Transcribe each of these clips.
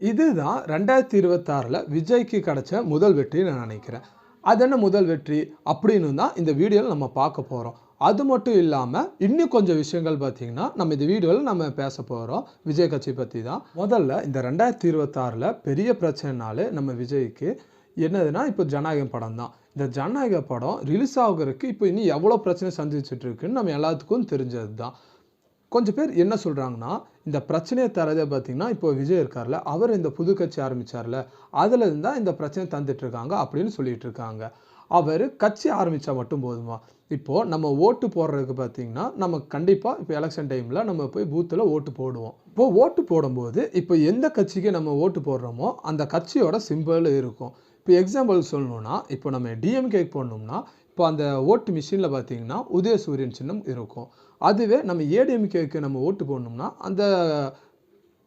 இதுதான் 2026ல விஜய்க்கு கிடைச்ச முதல் வெற்றின்னு நான் நினைக்கிறேன். அது என்ன முதல் வெற்றி அப்படின்னு தான் இந்த வீடியோல நம்ம பார்க்க போறோம். அது மட்டும் இல்லாம இன்னும் கொஞ்சம் விஷயங்கள் பார்த்தீங்கன்னா, நம்ம இந்த வீடியோல நம்ம பேசப் போறோம். விஜய் கட்சி பத்தி தான். முதல்ல இந்த 2026ல பெரிய பிரச்சனைனாலே நம்ம விஜய்க்கு என்னதுன்னா, இப்போ ஜனநாயகன் படம் தான். இந்த ஜனநாயக படம் ரிலீஸ் ஆகுறதுக்கு இப்போ இன்னும் எவ்வளோ பிரச்சனை சந்திச்சுட்டு இருக்குன்னு நம்ம எல்லாத்துக்கும் தெரிஞ்சது தான். கொஞ்சம் பேர் என்ன சொல்றாங்கன்னா, இந்த பிரச்சனைய தர்றதே பார்த்தீங்கன்னா, இப்போ விஜய் இருக்கார்ல, அவர் இந்த புது கட்சி ஆரம்பிச்சார்ல, அதுலேருந்து தான் இந்த பிரச்சனை தந்துட்டு இருக்காங்க அப்படின்னு சொல்லிட்டு இருக்காங்க. அவரு கட்சி ஆரம்பிச்சா மட்டும் போதுமா? இப்போ நம்ம ஓட்டு போடுறதுக்கு பார்த்தீங்கன்னா, நம்ம கண்டிப்பா இப்போ எலக்ஷன் டைம்ல நம்ம போய் பூத்துல ஓட்டு போடுவோம். இப்போ ஓட்டு போடும்போது, இப்போ எந்த கட்சிக்கு நம்ம ஓட்டு போடுறோமோ, அந்த கட்சியோட சிம்பல் இருக்கும். இப்போ எக்ஸாம்பிள் சொல்லணும்னா, இப்போ நம்ம டிஎம்கேக்கு போடணும்னா, இப்போ அந்த ஓட்டு மிஷின்ல பார்த்தீங்கன்னா, உதயசூரியன் சின்னம் இருக்கும். அதுவே நம்ம ஏடிஎம்கேக்கு நம்ம ஓட்டு போடணும்னா, அந்த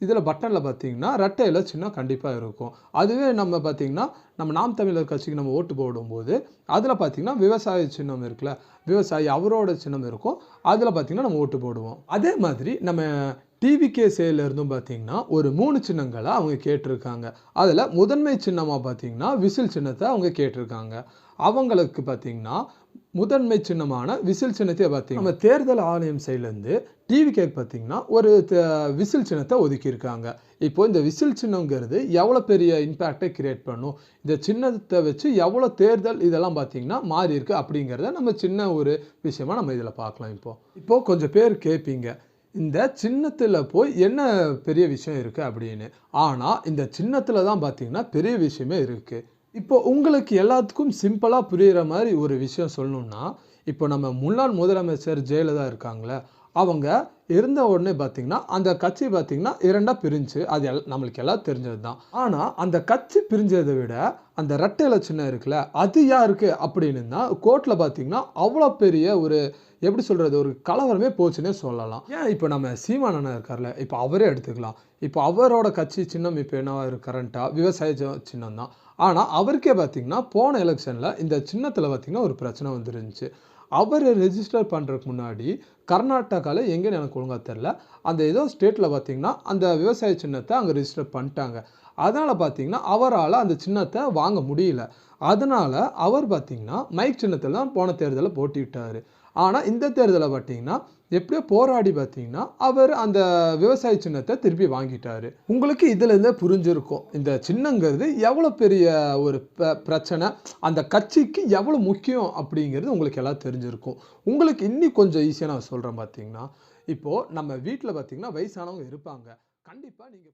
இதில பட்டன்ல பார்த்தீங்கன்னா, ரெட்டை இலை சின்னம் கண்டிப்பா இருக்கும். அதுவே நம்ம பார்த்தீங்கன்னா, நம்ம நாம் தமிழர் கட்சிக்கு நம்ம ஓட்டு போடும்போது, அதில பார்த்தீங்கன்னா, விவசாய சின்னம் இருக்குல்ல, விவசாயி அவரோட சின்னம் இருக்கும். அதில பார்த்தீங்கன்னா, நம்ம ஓட்டு போடுவோம். அதே மாதிரி நம்ம டிவிகே சைடுல இருந்தும் பார்த்தீங்கன்னா, ஒரு 3 சின்னங்கள அவங்க கேட்டிருக்காங்க. அதில முதன்மை சின்னமா பார்த்தீங்கன்னா, விசில் சின்னத்த அவங்க கேட்டிருக்காங்க. அவங்களுக்கு பார்த்தீங்கன்னா, முதன்மை சின்னமான விசில் சின்னத்தையே பார்த்தீங்கன்னா, நம்ம தேர்தல் ஆணையம் சைடுலேருந்து டிவிகேக்கு பார்த்தீங்கன்னா, ஒரு விசில் சின்னத்த ஒதுக்கியிருக்காங்க. இப்போ இந்த விசில் சின்னம்ங்கிறது எவ்வளோ பெரிய இம்பேக்ட்டை கிரியேட் பண்ணும்? இந்த சின்னத்த வச்சு எவ்வளோ தேர்தல் இதெல்லாம் பார்த்தீங்கன்னா மாறியிருக்கு அப்படிங்கிறத நம்ம சின்ன ஒரு விஷயமா நம்ம இதில பார்க்கலாம் இப்போ. இப்போ கொஞ்சம் பேர் கேட்பீங்க, இந்த சின்னத்தில போய் என்ன பெரிய விஷயம் இருக்கு அப்படின்னு. ஆனா, இந்த சின்னத்தில தான் பார்த்தீங்கன்னா பெரிய விஷயமே இருக்கு. இப்போ உங்களுக்கு எல்லாத்துக்கும் சிம்பிளா புரியிற மாரி ஒரு விஷயம் சொல்லணும்னா, இப்போ நம்ம முன்னாள் முதலமைச்சர் ஜெயலலிதா இருக்காங்கல்ல, அவங்க இருந்த உடனே பார்த்தீங்கன்னா, அந்த கட்சி பார்த்தீங்கன்னா 2ஆ பிரிஞ்சுச்சு. அது நம்மளுக்கு எல்லாம் தெரிஞ்சது தான். ஆனா, அந்த கட்சி பிரிஞ்சத விட, அந்த ரெட்டை இலை சின்னம் இருக்குல்ல, அது யாருக்கு அப்படின்னு தான் கோர்ட்ல பார்த்தீங்கன்னா, அவ்வளோ பெரிய ஒரு எப்படி சொல்றது? ஒரு கலவரமே போச்சுன்னே சொல்லலாம். ஏன் இப்போ நம்ம சீமான் அண்ணன் இருக்கார்ல, இப்போ அவரே எடுத்துக்கலாம். இப்போ அவரோட கட்சி சின்னம் இப்போ என்னவா இருக்கு கரண்ட்டா? விவசாய சின்னம் தான். ஆனா, அவருக்கே பார்த்தீங்கன்னா, போன எலக்ஷன்ல இந்த சின்னத்தில பார்த்தீங்கன்னா, ஒரு பிரச்சனை வந்துருந்துச்சு. அவரு ரெஜிஸ்டர் பண்றதுக்கு முன்னாடி, கர்நாடகால எங்கன்னு எனக்கு ஒழுங்கா தெரியல. அந்த ஏதோ ஸ்டேட்ல பார்த்தீங்கன்னா, அந்த விவசாய சின்னத்த அங்க ரெஜிஸ்டர் பண்ட்டாங்க. அதனால பார்த்தீங்கன்னா, அவரால அந்த சின்னத்த வாங்க முடியல. அதனால அவர் பார்த்தீங்கன்னா, மைக் சின்னத்தில தான் போன தேர்தல்ல போட்டியிட்டாரு. ஆனா, இந்த தேர்தல்ல பார்த்தீங்கன்னா, எப்படியோ போராடி பார்த்தீங்கன்னா, அவர் அந்த விவசாய சின்னத்த திருப்பி வாங்கிட்டாரு. உங்களுக்கு இதிலேருந்தே புரிஞ்சிருக்கும். இந்த சின்னங்கிறது எவ்வளோ பெரிய ஒரு பிரச்சனை, அந்த கட்சிக்கு எவ்வளோ முக்கியம் அப்படிங்கிறது உங்களுக்கு எல்லாம் தெரிஞ்சிருக்கும். உங்களுக்கு இன்னி கொஞ்சம் ஈஸியா நான் சொல்றேன் பார்த்தீங்கன்னா, இப்போ நம்ம வீட்ல பார்த்தீங்கன்னா, வயசானவங்க இருப்பாங்க. கண்டிப்பா நீங்க